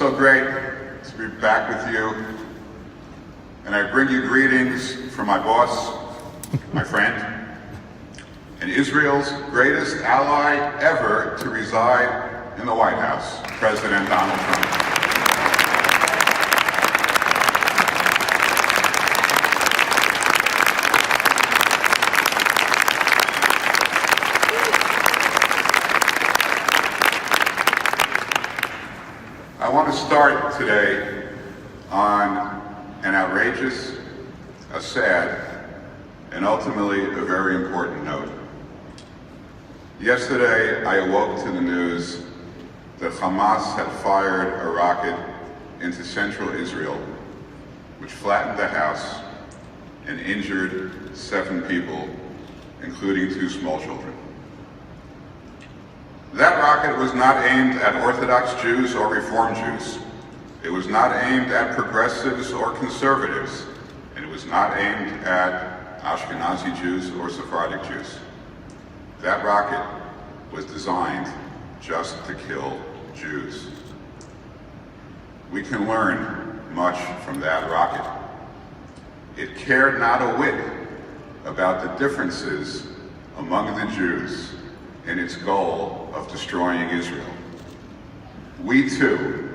so great to be back with you, and I bring you greetings from my boss, my friend, and Israel's greatest ally ever to reside in the White House, President Donald Trump. I want to start today on an outrageous, a sad, and ultimately a very important note. Yesterday, I awoke to the news that Hamas had fired a rocket into central Israel, which flattened the house and injured 7 people, including 2 small children. That rocket was not aimed at Orthodox Jews or Reform Jews. It was not aimed at progressives or conservatives, and it was not aimed at Ashkenazi Jews or Sephardic Jews. That rocket was designed just to kill Jews. We can learn much from that rocket. It cared not a whit about the differences among the Jews in its goal of destroying Israel. We too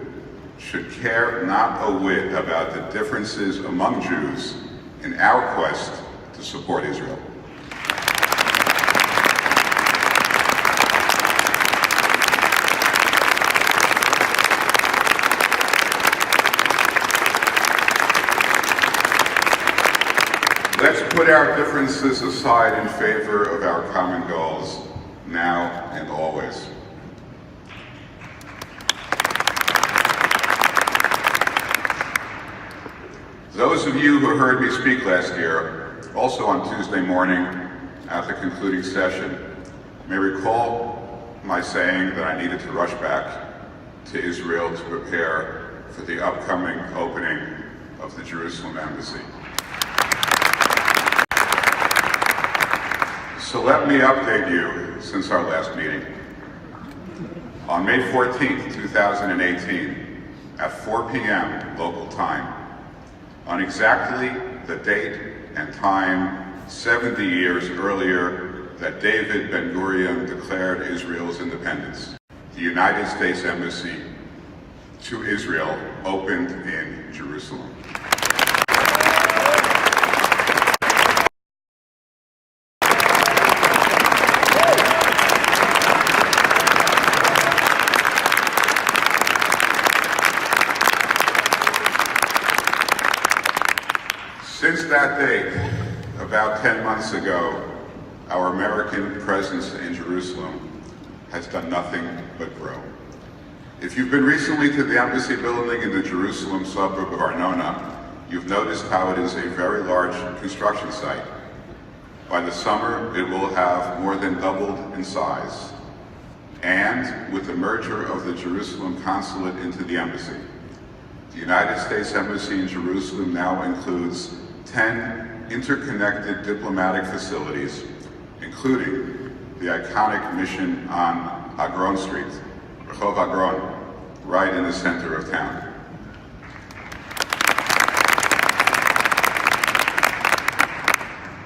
should care not a whit about the differences among Jews in our quest to support Israel. Let's put our differences aside in favor of our common goals, now and always. Those of you who heard me speak last year, also on Tuesday morning at the concluding session, may recall my saying that I needed to rush back to Israel to prepare for the upcoming opening of the Jerusalem embassy. So let me update you since our last meeting. On May 14th, 2018, at 4 p.m. local time, on exactly the date and time 70 years earlier that David Ben-Gurion declared Israel's independence, the United States Embassy to Israel opened in Jerusalem. Since that date, about 10 months ago, our American presence in Jerusalem has done nothing but grow. If you've been recently to the embassy building in the Jerusalem suburb of Arnona, you've noticed how it is a very large construction site. By the summer, it will have more than doubled in size. And with the merger of the Jerusalem consulate into the embassy, the United States Embassy in Jerusalem now includes 10 interconnected diplomatic facilities, including the iconic mission on Agron Street, Rehov Agron, right in the center of town.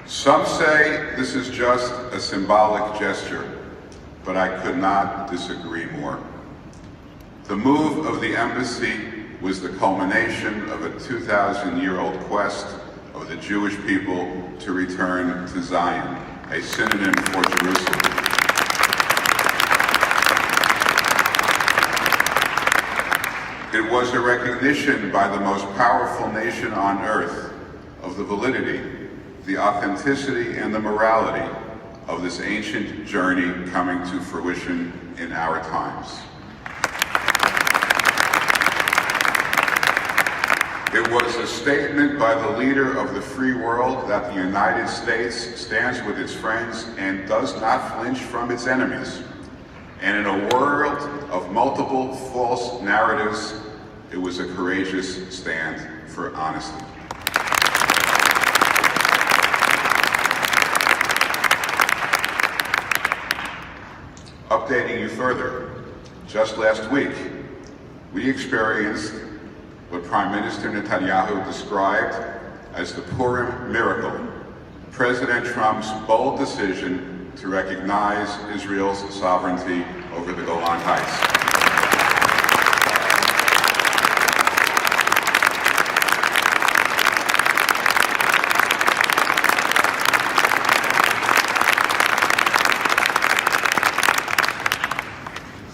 Some say this is just a symbolic gesture, but I could not disagree more. The move of the embassy was the culmination of a 2,000-year-old quest of the Jewish people to return to Zion, a synonym for Jerusalem. It was a recognition by the most powerful nation on earth of the validity, the authenticity, and the morality of this ancient journey coming to fruition in our times. It was a statement by the leader of the free world that the United States stands with its friends and does not flinch from its enemies. And in a world of multiple false narratives, it was a courageous stand for honesty. Updating you further, just last week, we experienced what Prime Minister Netanyahu described as the Purim miracle, President Trump's bold decision to recognize Israel's sovereignty over the Golan Heights.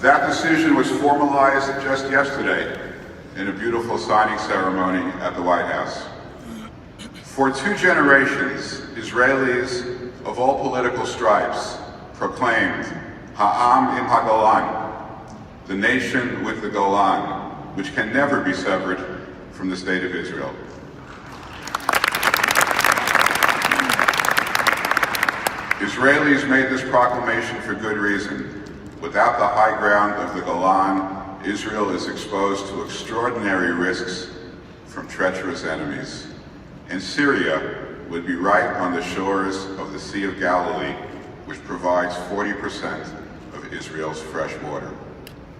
That decision was formalized just yesterday in a beautiful signing ceremony at the White House. For 2 generations, Israelis of all political stripes proclaimed Ha'am im HaGolan, the nation with the Golan, which can never be severed from the state of Israel. Israelis made this proclamation for good reason. Without the high ground of the Golan, Israel is exposed to extraordinary risks from treacherous enemies. And Syria would be right on the shores of the Sea of Galilee, which provides 40% of Israel's fresh water.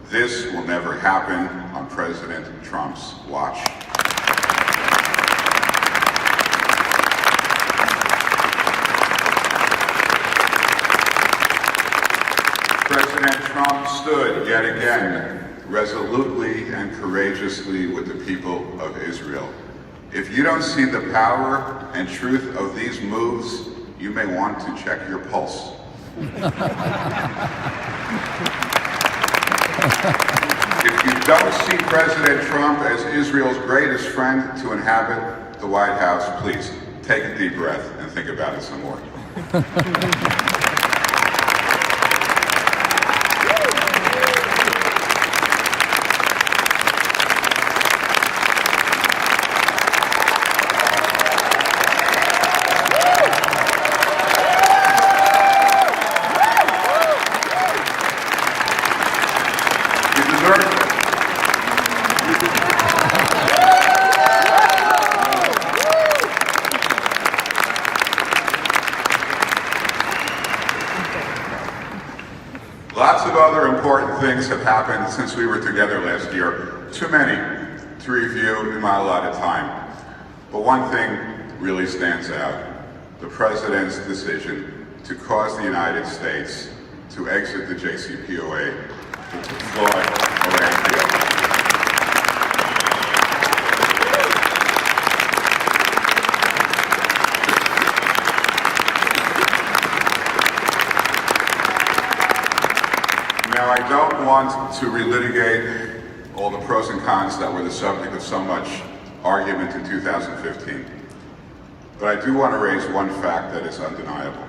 This will never happen on President Trump's watch. President Trump stood yet again resolutely and courageously with the people of Israel. If you don't see the power and truth of these moves, you may want to check your pulse. If you don't see President Trump as Israel's greatest friend to inhabit the White House, please take a deep breath and think about it some more. Lots of other important things have happened since we were together last year. Too many to review in my allotted time. But one thing really stands out: the President's decision to cause the United States to exit the JCPOA to flood Iran deal. Now, I don't want to relitigate all the pros and cons that were the subject of so much argument in 2015, but I do want to raise one fact that is undeniable.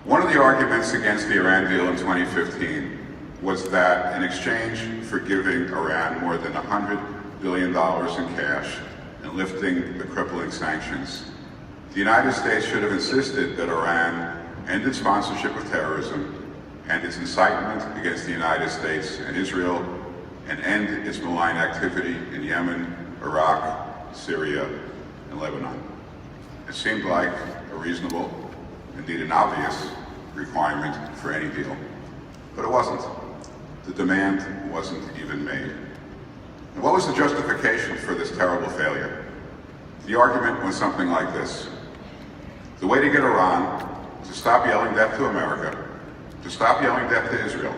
One of the arguments against the Iran deal in 2015 was that in exchange for giving Iran more than $100 billion in cash and lifting the crippling sanctions, the United States should have insisted that Iran end its sponsorship of terrorism and its incitement against the United States and Israel, and end its malign activity in Yemen, Iraq, Syria, and Lebanon. It seemed like a reasonable, indeed an obvious, requirement for any deal. But it wasn't. The demand wasn't even made. And what was the justification for this terrible failure? The argument was something like this: the way to get Iran to stop yelling death to America, to stop yelling death to Israel,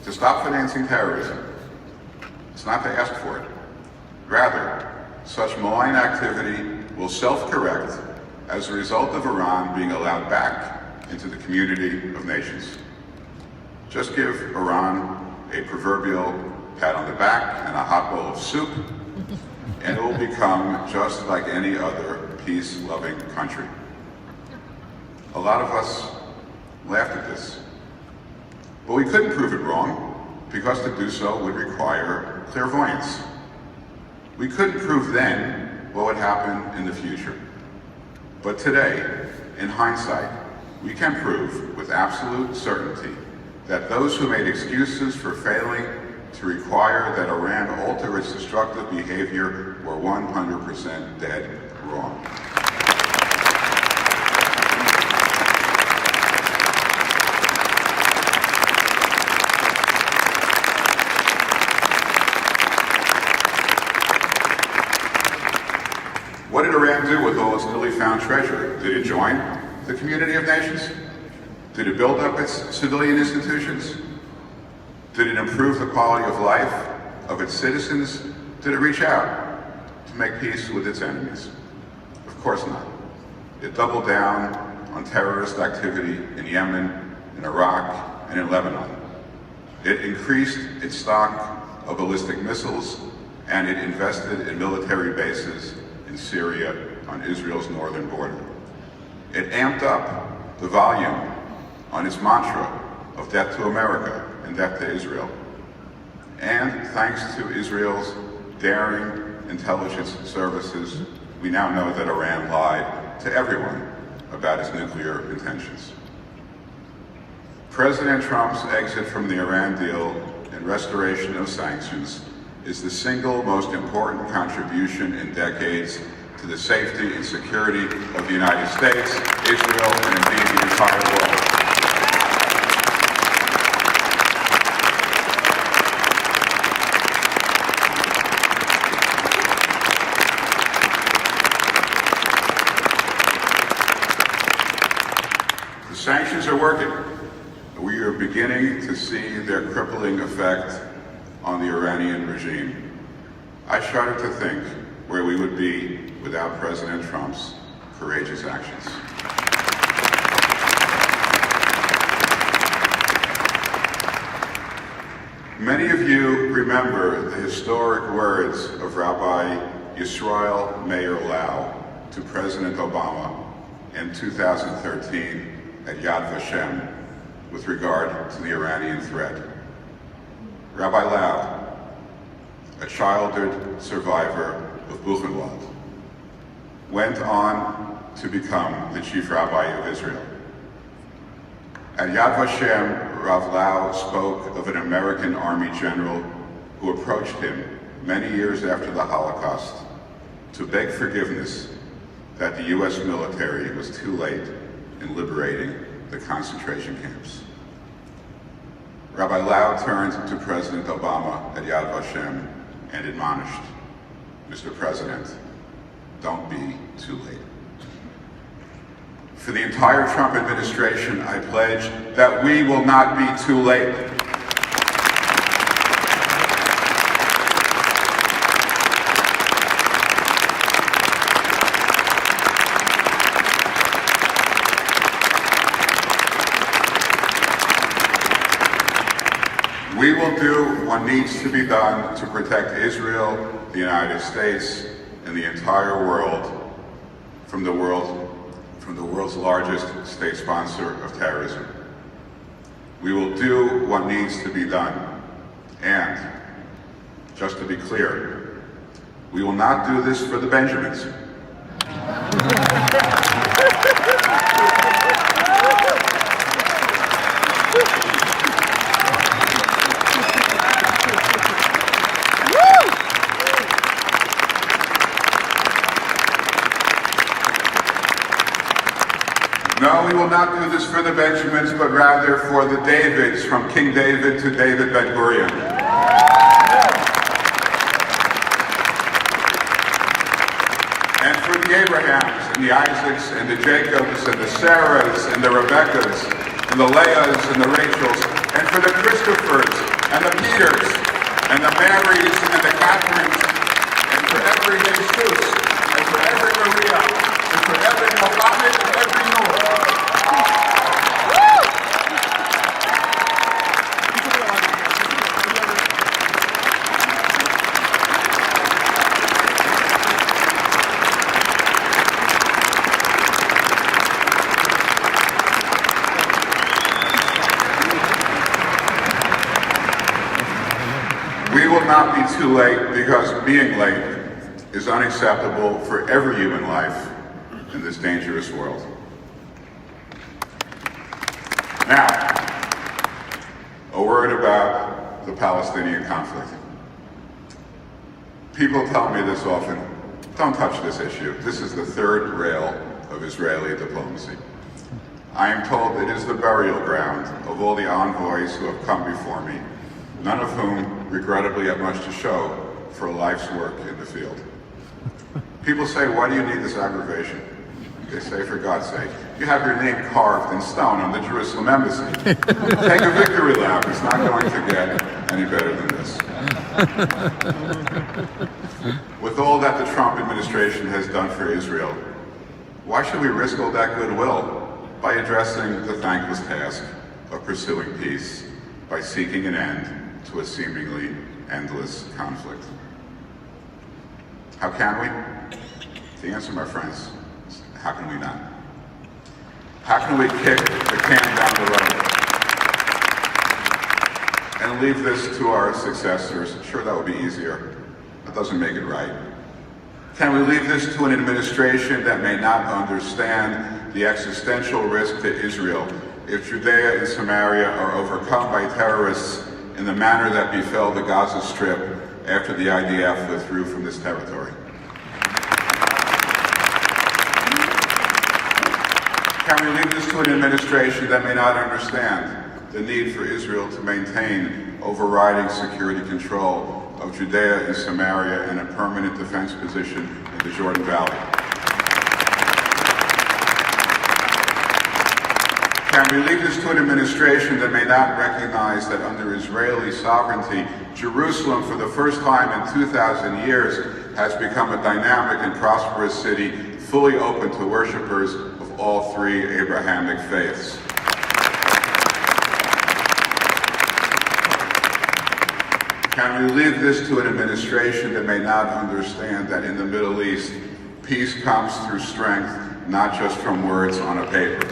to stop financing terrorism, it's not to ask for it. Rather, such malign activity will self-correct as a result of Iran being allowed back into the community of nations. Just give Iran a proverbial pat on the back and a hot bowl of soup, and it will become just like any other peace-loving country. A lot of us laughed at this. But we couldn't prove it wrong, because to do so would require clairvoyance. We couldn't prove then what would happen in the future. But today, in hindsight, we can prove with absolute certainty that those who made excuses for failing to require that Iran alter its destructive behavior were 100% dead wrong. do with all its newly found treasure? Did it join the community of nations? Did it build up its civilian institutions? Did it improve the quality of life of its citizens? Did it reach out to make peace with its enemies? Of course not. It doubled down on terrorist activity in Yemen, in Iraq, and in Lebanon. It increased its stock of ballistic missiles, and it invested in military bases in Syria on Israel's northern border. It amped up the volume on its mantra of death to America and death to Israel. And thanks to Israel's daring intelligence services, we now know that Iran lied to everyone about its nuclear intentions. President Trump's exit from the Iran deal and restoration of sanctions is the single most important contribution in decades to the safety and security of the United States, Israel, and indeed the entire world. The sanctions are working. We are beginning to see their crippling effect on the Iranian regime. I shudder to think where we would be without President Trump's courageous actions. Many of you remember the historic words of Rabbi Yisrael Meir Lau to President Obama in 2013 at Yad Vashem with regard to the Iranian threat. Rabbi Lau, a childhood survivor of Buchenwald, went on to become the chief rabbi of Israel. At Yad Vashem, Rav Lau spoke of an American Army general who approached him many years after the Holocaust to beg forgiveness that the US military was too late in liberating the concentration camps. Rabbi Lau turned to President Obama at Yad Vashem and admonished, "Mr. President, don't be too late." For the entire Trump administration, I pledge that we will not be too late. We will do what needs to be done to protect Israel, the United States, and the entire world from the world's largest state sponsor of terrorism. We will do what needs to be done. And, just to be clear, we will not do this for the Benjamins. No, we will not do this for the Benjamins, but rather for the Davids, from King David to David Ben-Gurion. And for the Abrahams, and the Isaacs, and the Jacobs, and the Sarahs, and the Rebeccas, and the Leahs, and the Rachels, and for the Christophers, and the Peters, and the Marys, and the Catherines, and for every Jesus, and for every Maria, and for every Mohammed, and every Noah. We will not be too late, because being late is unacceptable for every human life in this dangerous world. Now, a word about the Palestinian conflict. People tell me this often: don't touch this issue. This is the third rail of Israeli diplomacy. I am told it is the burial ground of all the envoys who have come before me, none of whom regrettably have much to show for a life's work in the field. People say, why do you need this aggravation? They say, for God's sake, you have your name carved in stone on the Jerusalem embassy. Take a victory lap. It's not going to get any better than this. With all that the Trump administration has done for Israel, why should we risk all that goodwill by addressing the thankless task of pursuing peace, by seeking an end to a seemingly endless conflict? How can we? The answer, my friends, is how can we not? How can we kick the can down the road and leave this to our successors? Sure, that would be easier. That doesn't make it right. Can we leave this to an administration that may not understand the existential risk to Israel if Judea and Samaria are overcome by terrorists in the manner that befell the Gaza Strip after the IDF withdrew from this territory? Can we leave this to an administration that may not understand the need for Israel to maintain overriding security control of Judea and Samaria and a permanent defense position in the Jordan Valley? Can we leave this to an administration that may not recognize that under Israeli sovereignty, Jerusalem, for the first time in 2,000 years, has become a dynamic and prosperous city, fully open to worshipers of all three Abrahamic faiths? Can we leave this to an administration that may not understand that in the Middle East, peace comes through strength, not just from words on a paper?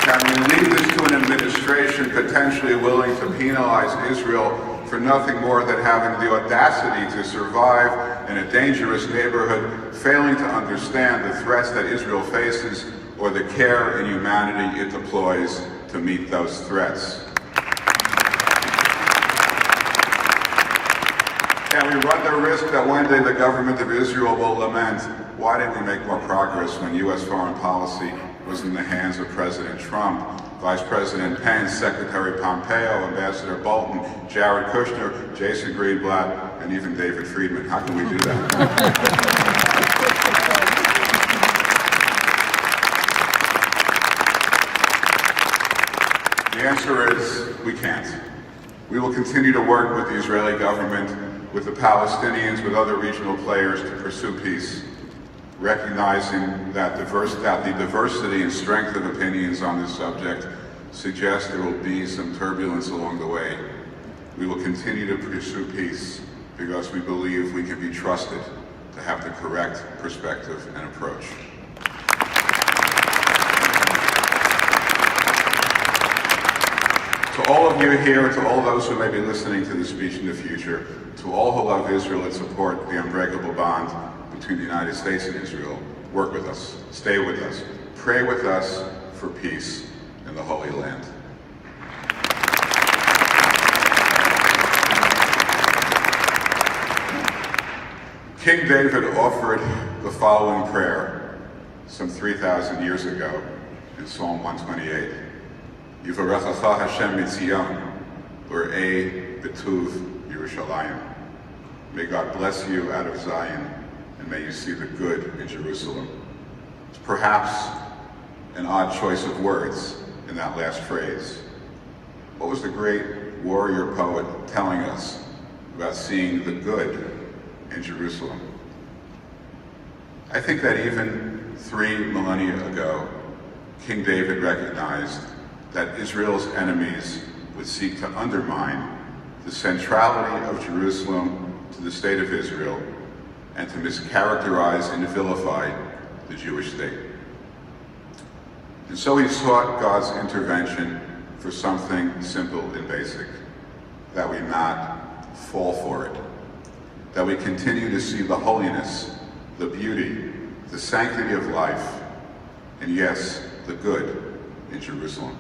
Can we leave this to an administration potentially willing to penalize Israel for nothing more than having the audacity to survive in a dangerous neighborhood, failing to understand the threats that Israel faces or the care and humanity it deploys to meet those threats? Can we run the risk that one day the government of Israel will lament, why didn't we make more progress when U.S. foreign policy was in the hands of President Trump, Vice President Pence, Secretary Pompeo, Ambassador Bolton, Jared Kushner, Jason Greenblatt, and even David Friedman? How can we do that? The answer is we can't. We will continue to work with the Israeli government, with the Palestinians, with other regional players to pursue peace, recognizing that the diversity and strength of opinions on this subject suggests there will be some turbulence along the way. We will continue to pursue peace because we believe we can be trusted to have the correct perspective and approach. To all of you here, to all those who may be listening to this speech in the future, to all who love Israel and support the unbreakable bond between the United States and Israel, work with us, stay with us, pray with us for peace in the Holy Land. King David offered the following prayer some 3,000 years ago in Psalm 128. Yivarechacha Hashem mitzion, Borei b'tuv Yerushalayim. May God bless you out of Zion, and may you see the good in Jerusalem. It's perhaps an odd choice of words in that last phrase. What was the great warrior poet telling us about seeing the good in Jerusalem? I think that even 3 millennia ago, King David recognized that Israel's enemies would seek to undermine the centrality of Jerusalem to the state of Israel and to mischaracterize and vilify the Jewish state. And so he sought God's intervention for something simple and basic, that we not fall for it, that we continue to see the holiness, the beauty, the sanctity of life, and yes, the good in Jerusalem.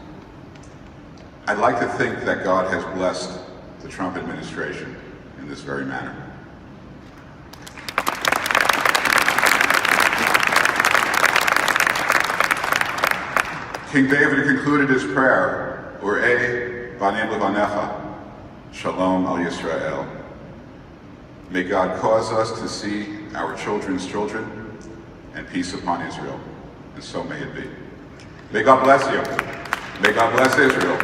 I'd like to think that God has blessed the Trump administration in this very manner. King David concluded his prayer Urei banim levanecha, shalom al Yisrael. May God cause us to see our children's children, and peace upon Israel, and so may it be. May God bless you. May God bless Israel,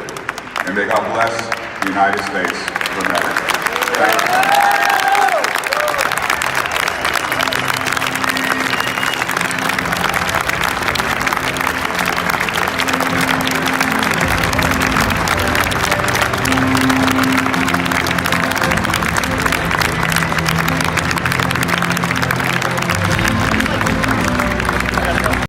and may God bless the United States of America. Thank you.